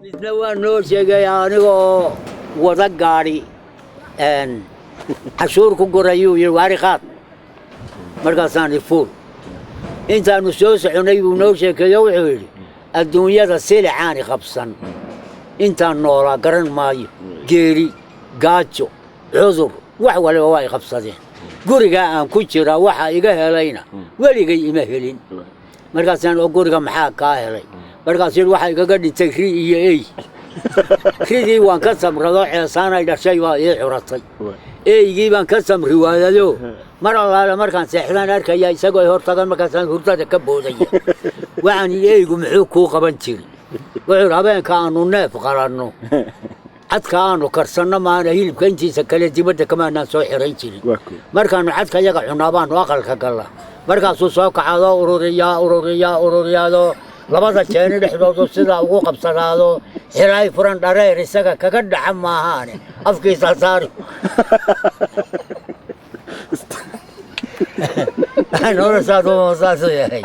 midna waa noo sheegay anigoo wada gaadhi cashuur ku gorayuu yidhi waari qaad markaasaan ifuul intaannu soo soconay buu noo sheekeeyo wuxuu yidhi adduunyada silicaani qabsan intaan noolaa garan maayo geeri gaajo cudur wax waliba waa ay qabsadeen gurigaa aan ku jiraa waxa iga helayna weligay ima helin markaasaan oo guriga maxaa kaa helay markaas yidhi waxa igaga dhintay ri iyo ey ridii waan ka samrado ceesaanay dhashay waa ii curatay eygii baan ka samri waayado mar allaale markaan seexdaan arkaya isagoo hortagan markaasaan hurdada ka boodaya waxaan eygu muxuu kuu qaban jiri wuxuu habeenka aanu neef qalanno cadka aanu karsanno maana hilibka intiisa kale dibadda kamaanaan soo xiran jirin markaannu cadka yaga cunaa baanu aqalka galla markaasuu soo kacado ururiyaado labada jeeni dhexdoodu sidaa ugu qabsanaado xiraay furan dhareer isaga kaga dhaca maahaane afkiisa saari noloshaadu saasuu yahay